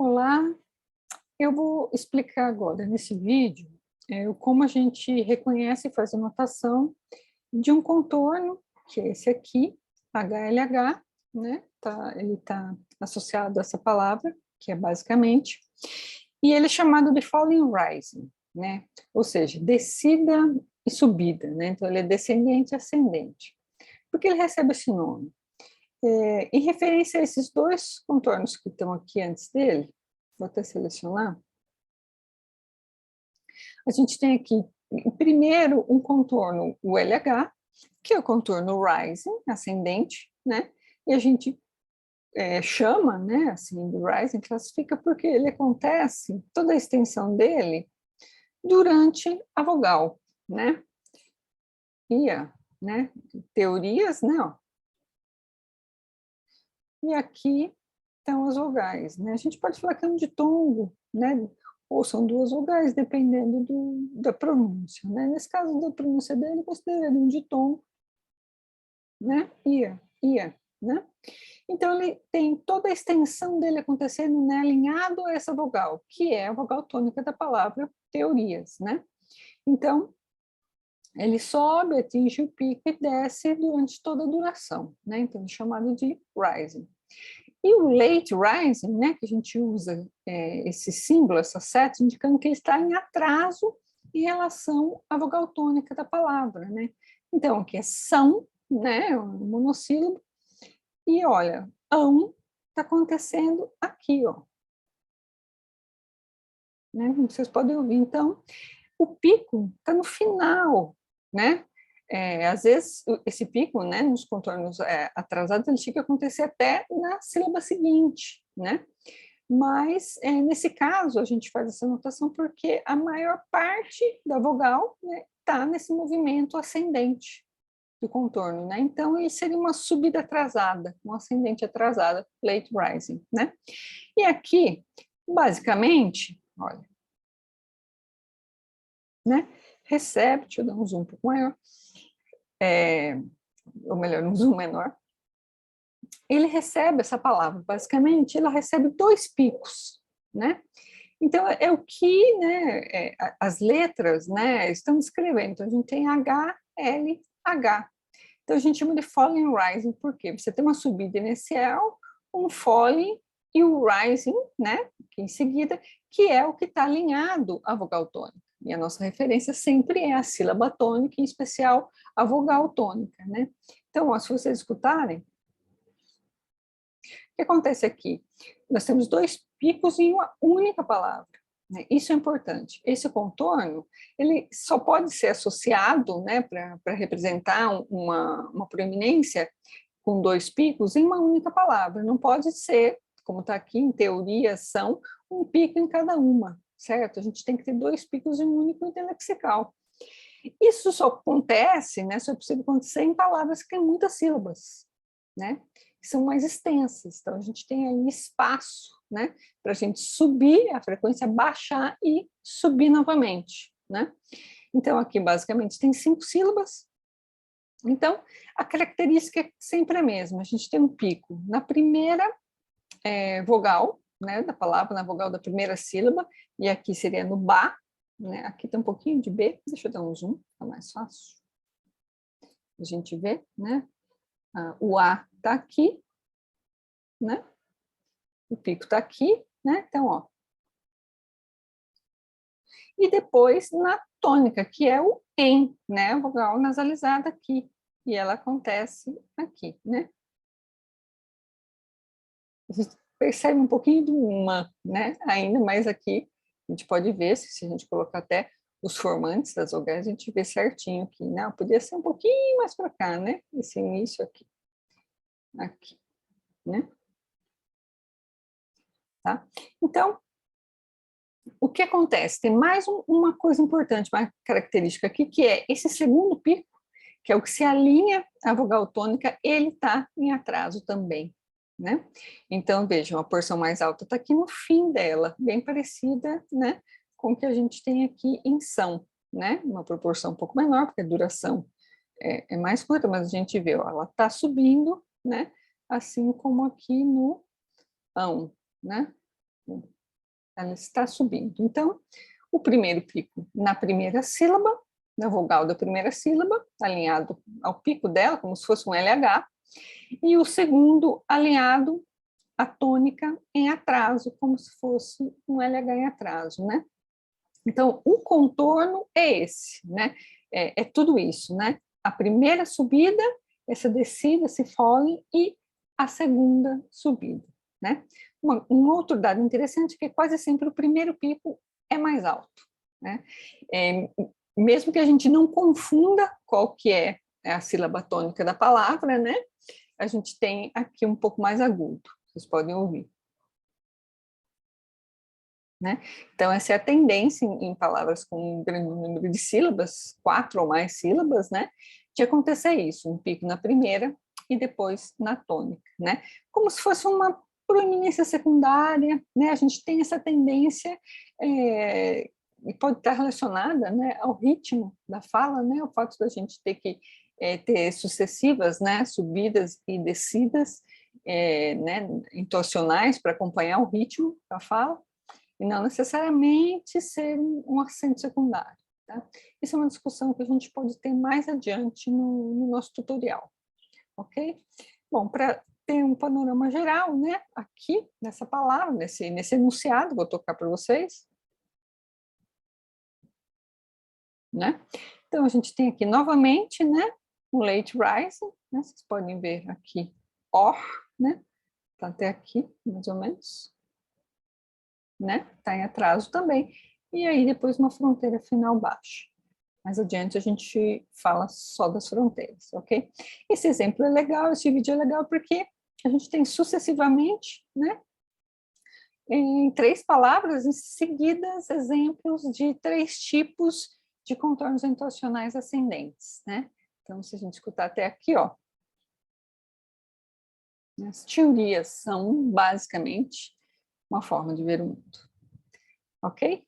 Olá, eu vou explicar agora nesse vídeo como a gente reconhece e faz a notação de um contorno, que é esse aqui, HLH, né? Ele está associado a essa palavra, que é basicamente, e ele é chamado de Falling Rising, né? Ou seja, descida e subida, né? Então ele é descendente e ascendente. Por que ele recebe esse nome? Em referência a esses dois contornos que estão aqui antes dele, vou até selecionar, a gente tem aqui, primeiro, um contorno, o LH, que é o contorno rising, ascendente, né? E a gente chama, né, assim, do rising, classifica porque ele acontece, toda a extensão dele, durante a vogal, né? Ia, né? Teorias, né? Ó. E aqui estão as vogais, né? A gente pode falar que é um ditongo, né? Ou são duas vogais, dependendo da pronúncia, né? Nesse caso da pronúncia dele, considerando um ditongo, né? Ia, né? Então, ele tem toda a extensão dele acontecendo, né? Alinhado a essa vogal, que é a vogal tônica da palavra teorias, né? Então, ele sobe, atinge o pico e desce durante toda a duração, né? Então, é chamado de rising. E o late rising, né, que a gente usa esse símbolo, essa seta, indicando que ele está em atraso em relação à vogal tônica da palavra, né? Então, aqui é são, né, um monossílabo, e olha, está acontecendo aqui, ó. Né? Vocês podem ouvir, então, o pico está no final, né? Às vezes, esse pico, né, nos contornos atrasados, ele chega a acontecer até na sílaba seguinte, né? Mas, nesse caso, a gente faz essa notação porque a maior parte da vogal está, né, nesse movimento ascendente do contorno, né? Então, ele seria uma subida atrasada, um ascendente atrasada, late rising, né? E aqui, basicamente, olha, né? Recebe, deixa eu dar um zoom um pouco maior, ou melhor, um zoom menor, ele recebe essa palavra, basicamente, ela recebe dois picos, né? Então, é o que, né, as letras, né, estão escrevendo. Então, a gente tem H, L, H. Então, a gente chama de falling rising, por quê? Você tem uma subida inicial, um falling e o rising, né, que em seguida, que é o que está alinhado à vogal tônica. E a nossa referência sempre é a sílaba tônica, em especial a vogal tônica, né? Então, ó, se vocês escutarem, o que acontece aqui? Nós temos dois picos em uma única palavra. Né? Isso é importante. Esse contorno, ele só pode ser associado, né, para representar uma proeminência com dois picos em uma única palavra. Não pode ser, como está aqui em teoria, são um pico em cada uma, certo? A gente tem que ter dois picos em um único item lexical. Isso só acontece, né, só é possível acontecer em palavras que têm muitas sílabas, né? Que são mais extensas. Então, a gente tem aí espaço, né, para a gente subir a frequência, baixar e subir novamente, né? Então, aqui, basicamente, tem 5 sílabas. Então, a característica é sempre a mesma. A gente tem um pico na primeira vogal, né, da palavra, na vogal da primeira sílaba, e aqui seria no ba, né? Aqui tem um pouquinho de B, deixa eu dar um zoom, tá mais fácil. A gente vê, né? O A está aqui, né? O pico está aqui, né? Então, ó. E depois na tônica, que é o em, né? A vogal nasalizada aqui. E ela acontece aqui, né? A gente percebe um pouquinho do uma, né? Ainda mais aqui, a gente pode ver, se a gente colocar até os formantes das vogais, a gente vê certinho aqui, né? Podia ser um pouquinho mais para cá, né? Esse início aqui. Aqui, né? Tá? Então, o que acontece? Tem mais uma coisa importante, uma característica aqui, que é esse segundo pico, que é o que se alinha à vogal tônica, ele está em atraso também, né? Então, vejam, a porção mais alta está aqui no fim dela, bem parecida, né, com o que a gente tem aqui em são, né? Uma proporção um pouco menor, porque a duração é mais curta, mas a gente vê, ó, ela está subindo, né? Assim como aqui no ão, né? Ela está subindo. Então, o primeiro pico na primeira sílaba, na vogal da primeira sílaba, alinhado ao pico dela, como se fosse um LH, e o segundo alinhado à tônica em atraso, como se fosse um LH em atraso, né? Então, o contorno é esse, né? É tudo isso, né? A primeira subida, essa descida, esse fole, e a segunda subida, né? Um outro dado interessante é que quase sempre o primeiro pico é mais alto, né? Mesmo que a gente não confunda qual que é a sílaba tônica da palavra, né? A gente tem aqui um pouco mais agudo, vocês podem ouvir. Né? Então, essa é a tendência em palavras com um grande número de sílabas, 4 ou mais sílabas, né? De acontecer isso, um pico na primeira e depois na tônica, né? Como se fosse uma proeminência secundária, né? A gente tem essa tendência, e pode estar relacionada, né, ao ritmo da fala, né? O fato da gente ter que ter sucessivas, né, subidas e descidas, né, entoacionais para acompanhar o ritmo da fala, e não necessariamente ser um acento secundário. Tá? Isso é uma discussão que a gente pode ter mais adiante no nosso tutorial, ok? Bom, para ter um panorama geral, né, aqui nessa palavra, nesse enunciado, vou tocar para vocês, né? Então, a gente tem aqui novamente, né, um late rising, né, vocês podem ver aqui, or, né, tá até aqui, mais ou menos, né? Está em atraso também. E aí depois uma fronteira final baixa. Mais adiante a gente fala só das fronteiras, ok? Esse exemplo é legal, esse vídeo é legal porque a gente tem sucessivamente, né, em 3 palavras seguidas, exemplos de 3 tipos de contornos entoacionais ascendentes, né? Então, se a gente escutar até aqui, ó, as teorias são basicamente uma forma de ver o mundo. Ok?